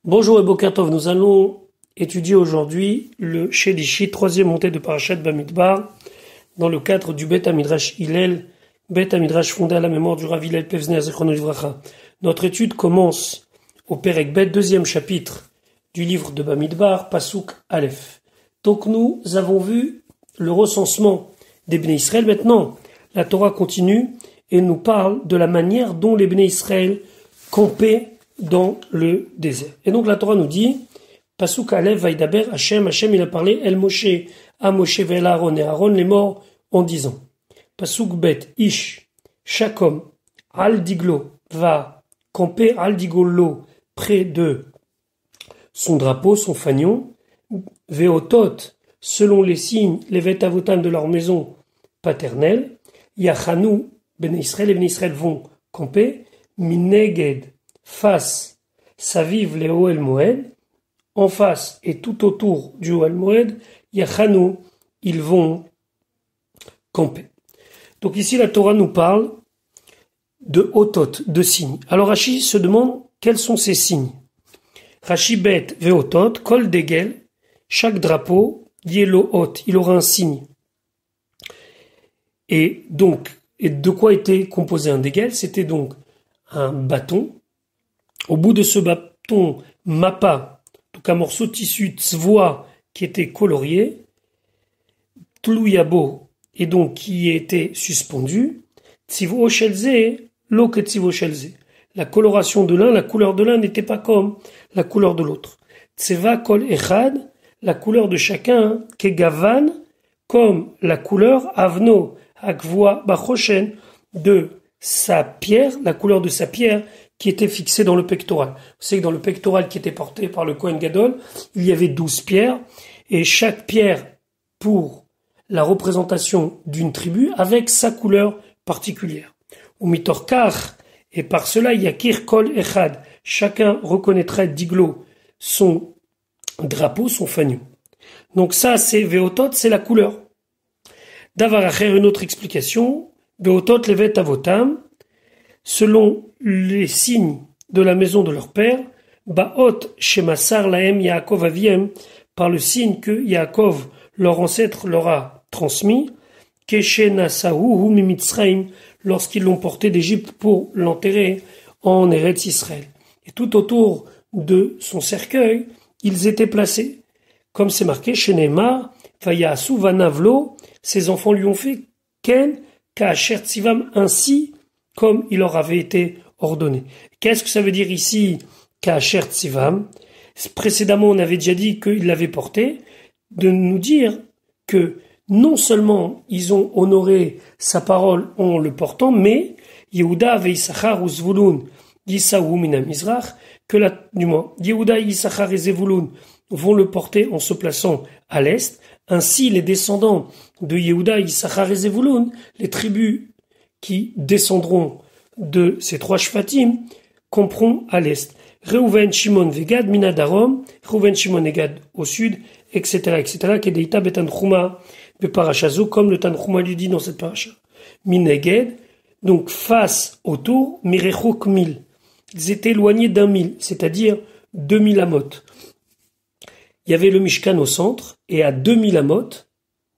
Bonjour et Bokertov, nous allons étudier aujourd'hui le Shelishi, troisième montée de Parashat Bamidbar, dans le cadre du Bet Midrash Hillel, Bet Midrash fondé à la mémoire du Rav Hillel Pevzner Zichrono Livracha. Notre étude commence au Perek Bet, deuxième chapitre du livre de Bamidbar, Pasuk Aleph. Donc nous avons vu le recensement des Bnei Israël. Maintenant, la Torah continue et nous parle de la manière dont les Bnei Israël campaient dans le désert. Et donc la Torah nous dit, Pasuk Aleph Vaidaber Hashem, il a parlé El Moshe, à Moshe ve'el Aaron, et Aaron les morts en disant. Pasuk Bet Ish, chaque homme, Al Diglo, va camper Al Digolo, près de son drapeau, son fanion, Veotot, selon les signes, les Vetavotam de leur maison paternelle, Yachanou, Ben Israël, les Ben Israël vont camper, Mineged, face, Saviv les Ohel Moed, en face et tout autour du Ohel Moed, Yachanou, ils vont camper. Donc ici la Torah nous parle de Otot, de signes. Alors Rashi se demande quels sont ces signes. Rashi bet veotot, kol degel, chaque drapeau, yelo hot, il aura un signe. Et donc, de quoi était composé un degel? C'était donc un bâton. Au bout de ce bâton, mappa, donc un morceau de tissu tzvoa qui était colorié, tlouyabo, et donc qui était suspendu, tzivo shelze, lo que tzivo shelze. La coloration de l'un, la couleur de l'un n'était pas comme la couleur de l'autre. Tseva kol echad, la couleur de chacun, kegavan, comme la couleur avno, akvoa bachoshen, de sa pierre, la couleur de sa pierre qui était fixée dans le pectoral. Vous savez que dans le pectoral qui était porté par le Kohen Gadol, il y avait 12 pierres, et chaque pierre pour la représentation d'une tribu avec sa couleur particulière. Ou mitorkar, et par cela, yakir kol echad, chacun reconnaîtra diglo son drapeau, son fanion. Donc ça, c'est veotot, c'est la couleur. Davaracher, une autre explication, veotot levet avotam, selon les signes de la maison de leur père, baot shemasar laem Yaakov aviem, par le signe que Yaakov, leur ancêtre, leur a transmis, keshenasahu mimitzraim, lorsqu'ils l'ont porté d'Égypte pour l'enterrer en Eretz Israël. Et tout autour de son cercueil, ils étaient placés. Comme c'est marqué, chez Neymar, Vayasu Vanavlo, ses enfants lui ont fait Ken, Ka'asher Tzivam, ainsi comme il leur avait été ordonné. Qu'est-ce que ça veut dire ici, Ka'asher Tzivam? Précédemment, on avait déjà dit qu'il l'avait porté, de nous dire que non seulement ils ont honoré sa parole en le portant, mais Yehuda ve'Issachar ou Zvulun Yisaou mina Mizrach, que Yehuda, Issachar et Zvulun vont le porter en se plaçant à l'est. Ainsi, les descendants de Yehuda, Issachar et Zvulun, les tribus qui descendront de ces trois shvatim, camperont à l'est. Reuven, Shimon, Vegad, mina Darom, Reuven, Shimon et Gad au sud, etc., etc., Kedeita betan Chuma, de Parashazo, comme le Tanchuma lui dit dans cette paracha. Mineged, donc face autour, Mirechok 1000. Ils étaient éloignés d'un 1000, c'est-à-dire 2000 amot. Il y avait le Mishkan au centre, et à 2000 amot,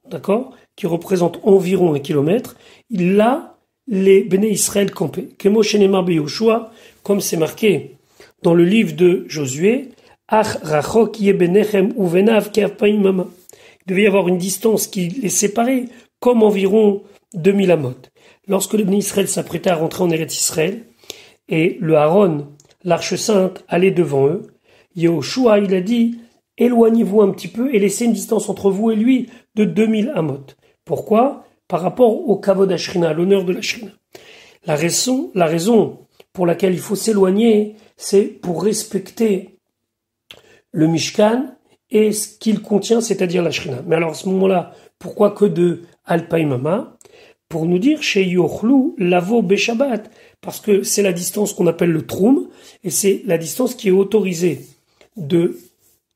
d'accord, qui représente environ 1 kilomètre, là, les Bnei Israël campaient. Kemo shenemar beYoshua, comme c'est marqué dans le livre de Josué, Ach rachok yebenechem uvenav ke'apaim mama. Il devait y avoir une distance qui les séparait, comme environ 2000 amot. Lorsque le Bnei Israël s'apprêtait à rentrer en Eretz Israël, et le Aaron, l'arche sainte, allait devant eux, Yehoshua, il a dit, éloignez-vous un petit peu et laissez une distance entre vous et lui de 2000 amot. Pourquoi? Par rapport au kavod Ashrina, à l'honneur de la Shrina. La raison pour laquelle il faut s'éloigner, c'est pour respecter le Mishkan et ce qu'il contient, c'est-à-dire la Shrina. Mais alors à ce moment-là, pourquoi que de Alpaïmama? Pour nous dire, chez Yochlu, Lavo Beshabbat, parce que c'est la distance qu'on appelle le Troum, et c'est la distance qui est autorisée de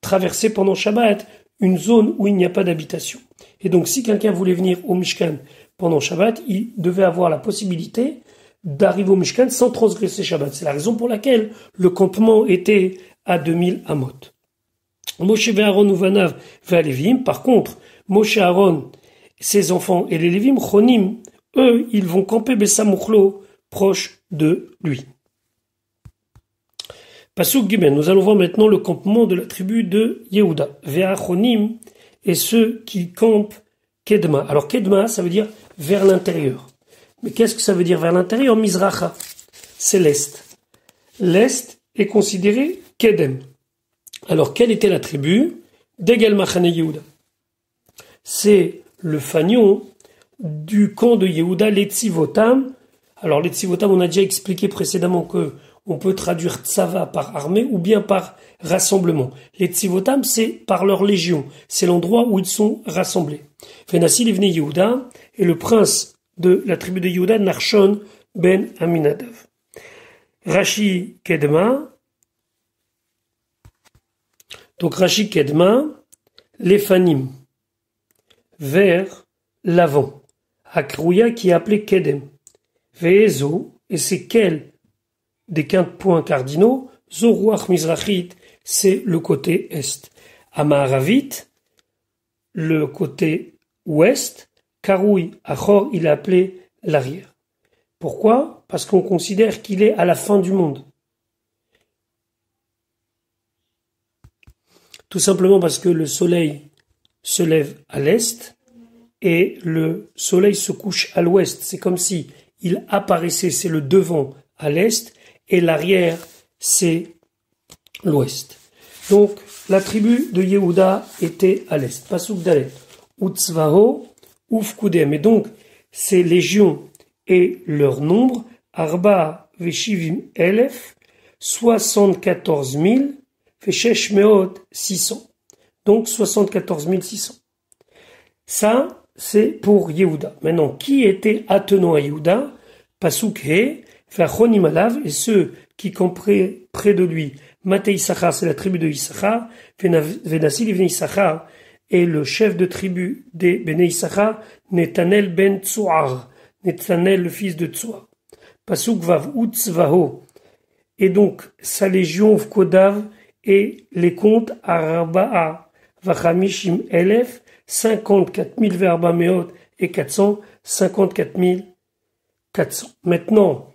traverser pendant Shabbat une zone où il n'y a pas d'habitation. Et donc si quelqu'un voulait venir au Mishkan pendant Shabbat, il devait avoir la possibilité d'arriver au Mishkan sans transgresser Shabbat. C'est la raison pour laquelle le campement était à 2000 amot. Moshe ve'Aaron uvanav ve'alevim. Par contre, Moshe, Aaron, ses enfants et les Lévim, chonim, eux, ils vont camper Bessamuchlo, proche de lui. Pasuk Giben, nous allons voir maintenant le campement de la tribu de Yehuda. Ve'achonim, et ceux qui campent Kedma. Alors Kedma, ça veut dire vers l'intérieur. Mais qu'est-ce que ça veut dire vers l'intérieur? Mizracha, c'est l'Est. L'Est est considéré Kedem. Alors quelle était la tribu? Degel Machane Yehuda. C'est le fanion du camp de Yehuda, les Tzivotam. Alors les Tzivotam, on a déjà expliqué précédemment que on peut traduire Tzava par armée ou bien par rassemblement. Les Tzivotam, c'est par leur légion. C'est l'endroit où ils sont rassemblés. Venassil est venu Yehuda et le prince de la tribu de Yehuda, Narshon ben Aminadav. Rashi Kedma. Donc Rashi Kedma, les Fanim, vers l'avant. Akrouya qui est appelé Kedem. Ve'ezo, et c'est quel des 15 points cardinaux? Zoruach Mizrachit, c'est le côté est. Amaharavit, le côté ouest. Karoui, Achor, il est appelé l'arrière. Pourquoi? Parce qu'on considère qu'il est à la fin du monde. Tout simplement parce que le soleil se lève à l'est et le soleil se couche à l'ouest. C'est comme si il apparaissait, c'est le devant à l'est et l'arrière, c'est l'ouest. Donc, la tribu de Yehuda était à l'est. Pasuk Dalet. Utzvaho, Ufkudem. Et donc, ces légions et leur nombre, Arba Veshivim Elef, 74 000, Feshesh Meot 600. Donc 74 600. Ça, c'est pour Yehuda. Maintenant, qui était attenant à Yehuda? Pasuk He, Fachonim Alav, et ceux qui camperaient près de lui. Matei Issachar, c'est la tribu de Issachar. Venassil ibn Issachar, et le chef de tribu des Bnei Issachar, Netanel ben Tsuar. Netanel, le fils de Tsuar. Pasuk Vav Utzvaho. Et donc, sa légion Vkodav, et les comptes Arba'a Vachamishim Elef, 54 000 verba meot et 400, 54 400. Maintenant,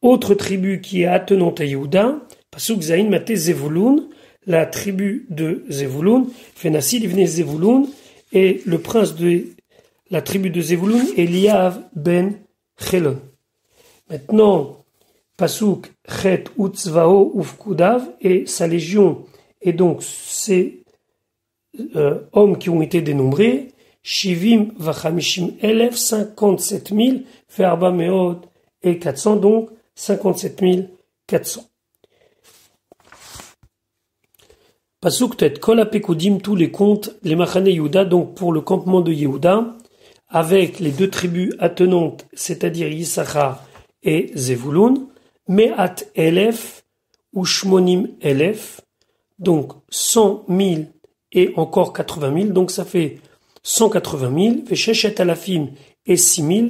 autre tribu qui est attenante à Yehuda, Pasuk Zain Mate Zevulun, la tribu de Zevulun, Fenassil venait Zevulun, et le prince de la tribu de Zevulun, Eliav ben Chelon. Maintenant, Pasuk Chet Utzvao Ufkudav et sa légion, et donc ces hommes qui ont été dénombrés, Shivim Vachamishim Elef, 57 000, Verba Meod et 400, donc 57 400. Pasuk Tet Kol Apekudim, tous les comptes, les Machane Yehuda, donc pour le campement de Yehuda, avec les deux tribus attenantes, c'est-à-dire Yissachar et Zevulun, Me'at Elef ou Shmonim Elef, donc 100 000 et encore 80 000, donc ça fait 180 000, Vesheshet Alafim et 6 000,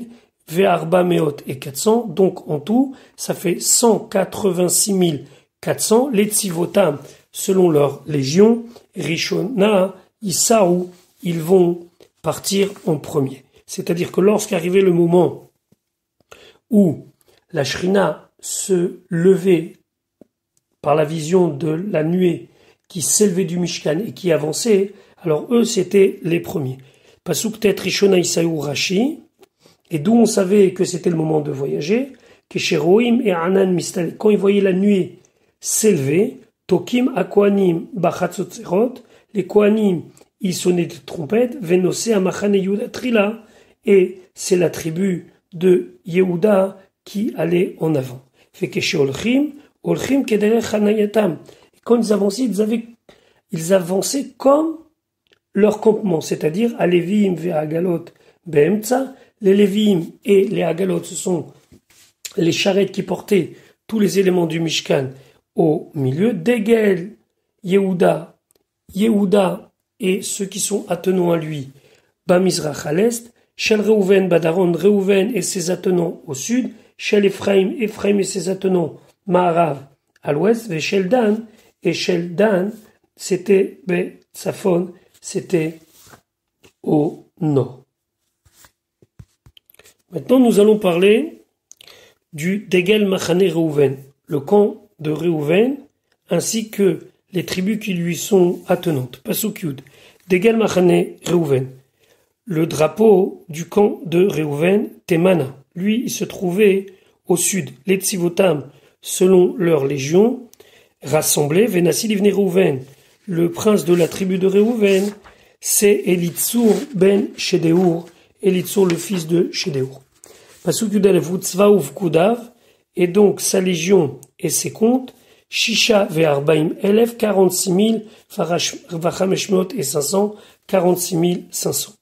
Ve'arba Meot et 400, donc en tout, ça fait 186 400, les Tzivotam, selon leur légion, Rishona, Issaou, ils vont partir en premier. C'est-à-dire que lorsqu'arrivait le moment où la Shrina se levait par la vision de la nuée qui s'élevait du Mishkan et qui avançait, alors eux c'était les premiers. Pasuk Tet Rishona Isaou Rashi, et d'où on savait que c'était le moment de voyager, Kesheroim et Anan Mistal, quand ils voyaient la nuée s'élever, Tokim Akoanim Bachatzotserot, les Koanim ils sonnaient des trompettes, Venose Amachane Yehuda Trila, et c'est la tribu de Yehuda qui allait en avant. Fait que chez Olchim Kederech Hanayatam. Quand ils avançaient, ils avançaient comme leur campement, c'est-à-dire à Lévim ve Agalot Beemtsa. Les Lévim et les Agalot, ce sont les charrettes qui portaient tous les éléments du Mishkan au milieu. Degel, Yehuda et ceux qui sont attenants à lui, Bamizrach à l'est, Shel Reuven, Badaron, Reuven et ses attenants au sud, Shel Ephraim et ses attenants, Maharav à l'ouest, Shel Dan et Shel Dan, c'était Betzafon, c'était au nord. Maintenant, nous allons parler du Degel Machane Reuven, le camp de Reuven, ainsi que les tribus qui lui sont attenantes. Pasuk Yud. Degel Machane Reuven. Le drapeau du camp de Reuven, Temana. Lui, il se trouvait au sud. Les Tzivotam, selon leur légion, rassemblés, Venassi Livne Reuven. Le prince de la tribu de Reuven, c'est Elitsur ben Shedeur, Elitsur le fils de Shedeur. Pasuk Yud Aleph Utzva Uvkudav, et donc sa légion et ses comptes, Shisha ve'arbaim elef, 46 000, vachameshmeot et 500, 46 500.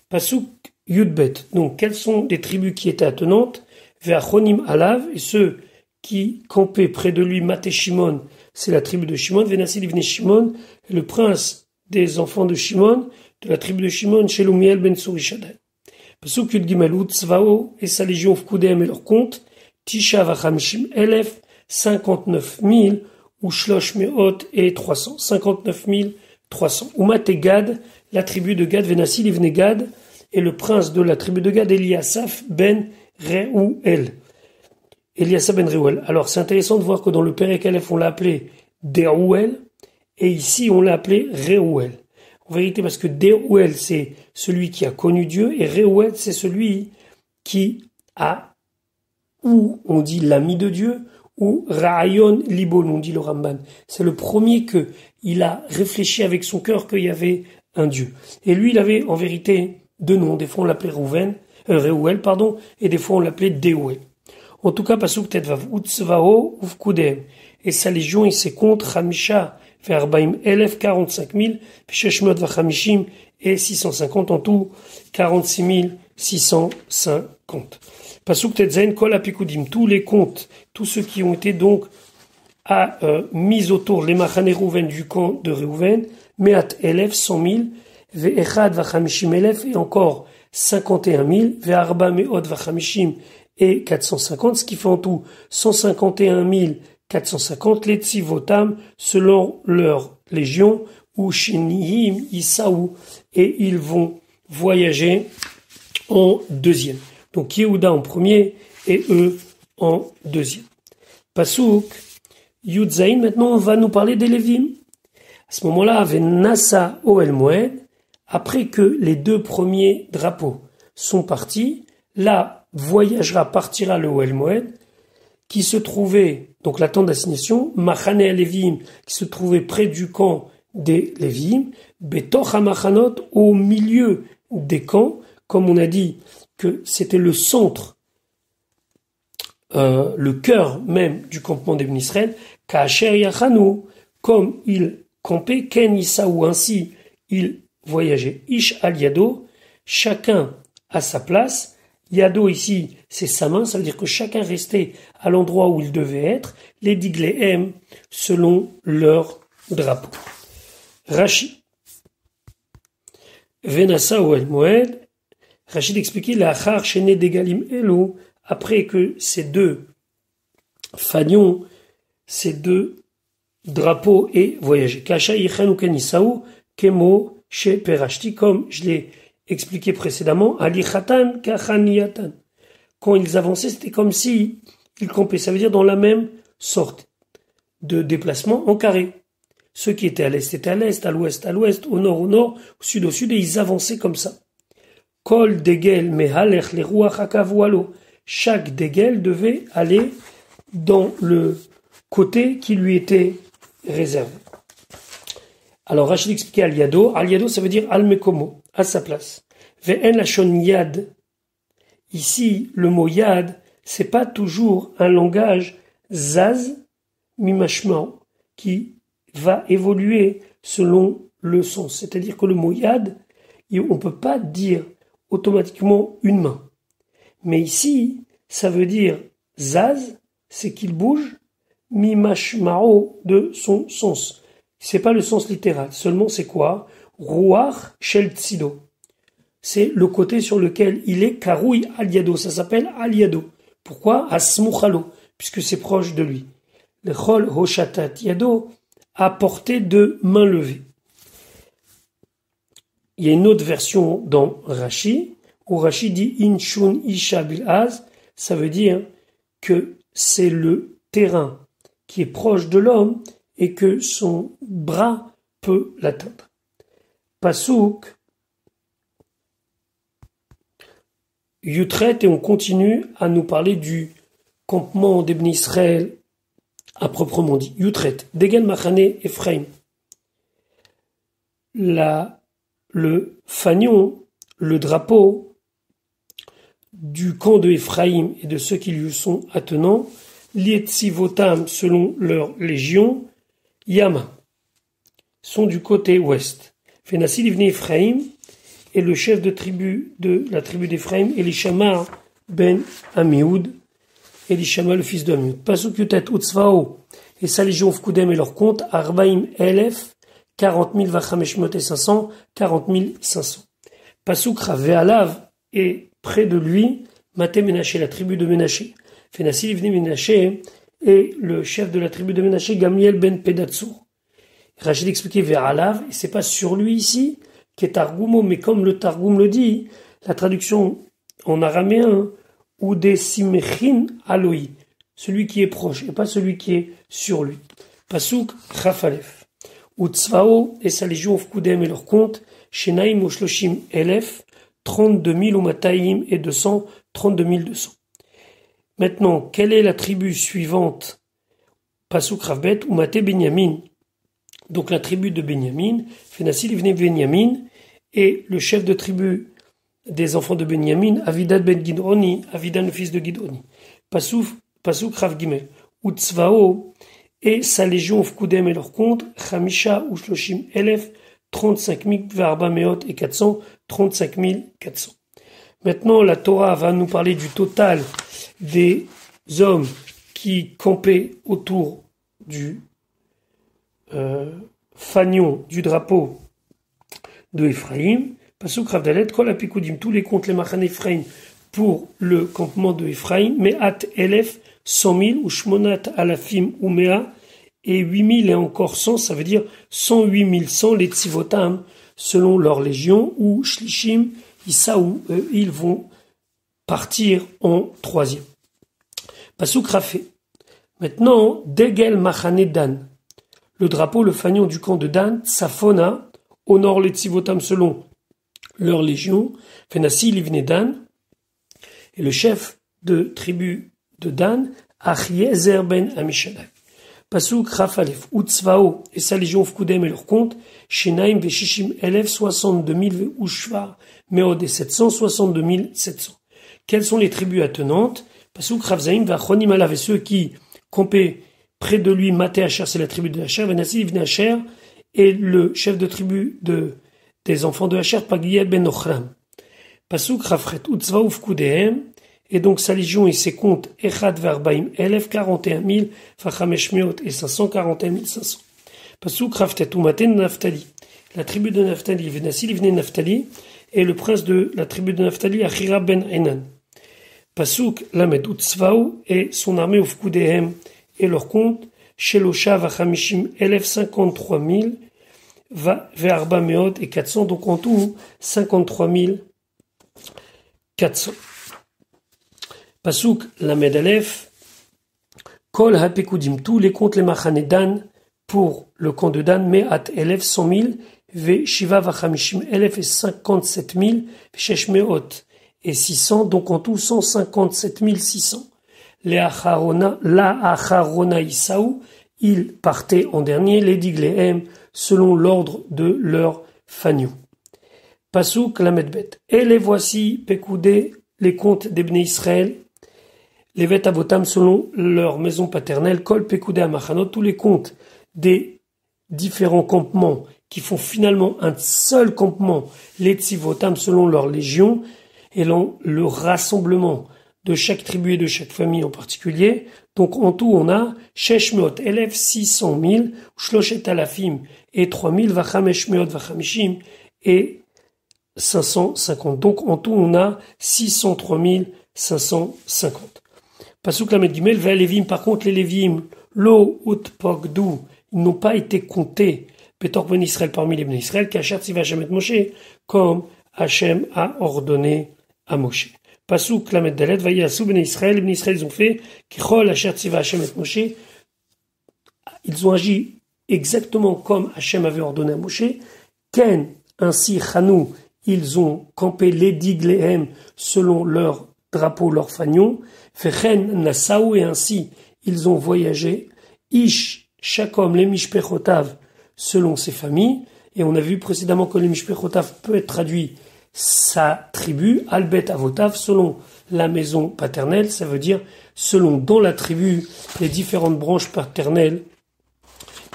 Pasuk Yudbet. Donc, quelles sont les tribus qui étaient attenantes? Ve'achonim alav, et ceux qui campaient près de lui, Maté Shimon, c'est la tribu de Shimon, Venassi Livne Shimon, le prince des enfants de Shimon, de la tribu de Shimon, Shelumiel ben Surishadai. Pasuk Yud Gimel Utzvao, et sa légion Fkudem et leur compte, Tisha vachamishim elef, 59 000, ou Shlosh Meot et 300, 59 300. Oumat et Gad, la tribu de Gad, Venassi Livne Gad, et le prince de la tribu de Gad, Eliasaph ben Reuel. Eliasaph ben Reuel. Alors c'est intéressant de voir que dans le Perek Aleph on l'a appelé Derouel, et ici on l'a appelé Reuel. En vérité, parce que Derouel c'est celui qui a connu Dieu, et Reuel c'est celui qui a, ou on dit l'ami de Dieu, ou Ra'ayon Libon, on dit le Ramban. C'est le premier que il a réfléchi avec son cœur qu'il y avait un Dieu. Et lui, il avait en vérité deux noms. Des fois on l'appelait Reuel, et des fois on l'appelait Deouel. En tout cas, Pasuk Tetvav, Utzvao Uvkudem, et sa légion et ses comptes, Chamisha ve'arbaim elef, 45 000, Sheshmot vachamishim et 650, en tout 46 650. Pasuk Tetzain Kol Apikudim, tous les comptes, tous ceux qui ont été donc mis autour, les Machane Reuven du camp de Reuven, Meat elef, 100 000, Ve'echad vachamishim elef, et encore 51 000, Ve'arba meot vachamishim et 450, ce qui fait en tout 151 450, les Tzivotam, selon leur légion, ou Shinihim, Isaou, et ils vont voyager en deuxième. Donc Yehuda en premier et eux en deuxième. Pasuk Yudzaïn, maintenant on va nous parler des Lévim. À ce moment-là, Venasa Oel Moed, après que les deux premiers drapeaux sont partis, là partira le Oel Moed, qui se trouvait, donc la tente d'assignation, Machane Lévim, qui se trouvait près du camp des Lévim, Betoch HaMachanot, au milieu des camps, comme on a dit que c'était le centre, le cœur même du campement des Israël, Ka'asher Yachanu, comme il campait, Ken Isaou, ainsi il voyageait, Ish al Yado, chacun à sa place. Yado ici, c'est sa main, ça veut dire que chacun restait à l'endroit où il devait être, les Digléem, selon leur drapeau. Rashi. Venasa Oel Moed, Rachid expliquait la Achar Shene Degalim Elo, après que ces deux fanions, ces deux drapeaux aient voyagé. Kasha Yichanu Kenisaou, Kemo She Perashti, comme je l'ai expliqué précédemment, Alichatan Kachaniyatan. Quand ils avançaient, c'était comme si ils campaient. Ça veut dire dans la même sorte de déplacement en carré. Ceux qui étaient à l'est étaient à l'est, à l'ouest, au nord, au sud, et ils avançaient comme ça. Kol degel mehalech le ruach hakavoualo. Chaque degel devait aller dans le côté qui lui était réservé. Alors Rachid expliquait al-yado. Al-yado, ça veut dire al-mekomo, à sa place. Ve'en lachon yad. Ici, le mot yad, c'est pas toujours un langage zaz mimashmao, qui va évoluer selon le sens. C'est-à-dire que le mot yad, on peut pas dire automatiquement une main. Mais ici, ça veut dire zaz, c'est qu'il bouge, mimashmao, de son sens. C'est pas le sens littéral. Seulement, c'est quoi? Ruach shel tsido. C'est le côté sur lequel il est karoui al-yado. Ça s'appelle al-yado. Pourquoi? Asmuchalo, puisque c'est proche de lui. Le chol hoshatat yado, à portée de main levée. Il y a une autre version dans Rashi, où Rashi dit Inshun Isha Bil'az, ça veut dire que c'est le terrain qui est proche de l'homme et que son bras peut l'atteindre. Pasouk Yutret, et on continue à nous parler du campement d'Ibn Israël à proprement dit. Yutret, Degel Machane Ephraim. Le fanion, le drapeau du camp de Ephraïm et de ceux qui lui sont attenants, Lietzivotam selon leur légion, Yama, sont du côté ouest. Fenassil Ivne Ephraim est le chef de la tribu d'Ephraïm, Elishama ben Amioud, Elishama le fils de Amioud. Pasuk Yutet Utzvao et sa légion Fkudem et leur compte, Arbaim Elef, 40 000 Vachameshmot et 500, 40 500. Pasuk Ravealav est près de lui, Maté Menaché, la tribu de Menaché. Fenassil Ivne Menaché est le chef de la tribu de Menaché, Gamliel ben Pedatsur. Rachid expliquait Ve'alav, et c'est pas sur lui ici, qui est Targumo, mais comme le Targum le dit, la traduction en araméen, ou des Simechin Aloi, celui qui est proche, et pas celui qui est sur lui. Pasuk Chafalef. Utzvao et sa légion Fkudem et leur compte, Shenaim Oshloshim Elef, 32 000 Umataim et 200, 32 200. Maintenant, quelle est la tribu suivante? Pasuk Ravbet, Umate Benyamin. Donc la tribu de Benyamin, Fenassil Ivne Benyamin, et le chef de tribu des enfants de Benyamin, Avidan ben Gidroni, Avidan le fils de Gidroni. Pasuk Rav Gimel, Utzvao, et sa légion Fkudem et leur compte, Chamisha Ushloshim Elef, 35 000 Varbameot et 400, 35 400. Maintenant, la Torah va nous parler du total des hommes qui campaient autour du fanion du drapeau de Ephraïm. Pasuk Ravdalet, Kol Apikudim, tous les comptes, les Machan Ephraïm pour le campement de Ephraïm, Me'at Elef, 100 000, ou Shmonat Alafim ou Mea, et 8 000 et encore 100, ça veut dire 108 100, les Tzivotam, selon leur légion, ou Shlishim, Isaou, ils vont partir en troisième. Pasuk Rafé. Maintenant, Degel Machane Dan. Le drapeau, le fanion du camp de Dan, Safona, au nord les Tzivotam selon leur légion, Fenassil Ivne Dan, et le chef de tribu de Dan, Achiezer ben Amishadai. Pasuk Rafalef, Utzvao, et sa légion Fkudem et leur compte, Shenaim Veshishim Elef, 62 000 Ushvar, Meod et 700, 62 700. Quelles sont les tribus attenantes? Pasuk Ravzaim Vachonim Alav, et ceux qui campaient près de lui, Maté Asher, c'est la tribu de Asher, Venassil Ivne Asher, et le chef de tribu des enfants de Asher, Pagiel ben Ochram. Pasuk Rafret, Utzva Ufkudehem, et donc sa légion et ses comptes, Echad Varbaim Elef, 41 000, Fachameshmeot et 500, 41 500. Pasuk Raftet, Umaten Naftali, la tribu de Naftali, Venassil Ivne Naftali, et le prince de la tribu de Naftali, Achira ben Enan. Pasuk Lamed Utzvao, et son armée Ufkudehem, et leur compte, Shelosha Vachamishim Elef, 53 000, Ve'arba Meot et 400, donc en tout 53 400. Pasuk Lamed Alef, Kol Hapekudim, tous les comptes les Machane Dan pour le camp de Dan, Me'at Elef, 100 000, Ve'shiva Vachamishim Elef et 57 000, Ve'shesh Meot et 600, donc en tout 157 600. La Acharona Isaou, ils partaient en dernier, les Diglehem, selon l'ordre de leur fanion. Pasuk Lamedbet. Et les voici, Pekoudé, les comptes d'Ebné Israël, les Vet Avotam selon leur maison paternelle, Kol Pekoudé Amachanot, tous les comptes des différents campements qui font finalement un seul campement, les Tzivotam selon leur légion, et le rassemblement de chaque tribu et de chaque famille en particulier. Donc en tout on a Sheshmeot, élèves 600 000, Shloshet Alafim et 3000, Vachameshmeot, Vachamishim et 550. Donc en tout on a 603 550. Pasuk Lamed Gimel, Ve'alevim, par contre les Lévim, Lo Ut Pogdu, ils n'ont pas été comptés, Pétor Ben Israël parmi les Ben Israël, qu'Asher Tziva Hashem et Moshe, comme Hashem a ordonné à Moshe. Pasuk Lamed Dalet, Vayasu Ben Israël, les Ben Israël, ils ont fait, Kichol Asher Tziva Hashem et Moshe, ils ont agi exactement comme Hashem avait ordonné à Moshe, Ken, ainsi Chanou, ils ont campé les digléhem selon leur drapeau, leur fanion, Fechen Nassau, et ainsi ils ont voyagé, Ish, chaque homme, les Mishpechotav, selon ses familles, et on a vu précédemment que les Mishpechotav peut être traduit sa tribu, Albet Avotav, selon la maison paternelle, ça veut dire selon dans la tribu les différentes branches paternelles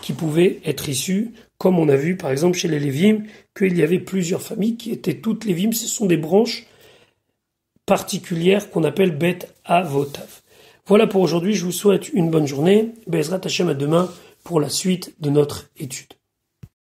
qui pouvaient être issues, comme on a vu par exemple chez les Lévim, qu'il y avait plusieurs familles qui étaient toutes Lévim, ce sont des branches particulières qu'on appelle Bet Avotav. Voilà pour aujourd'hui, je vous souhaite une bonne journée, Be'ezrat Hashem à demain pour la suite de notre étude.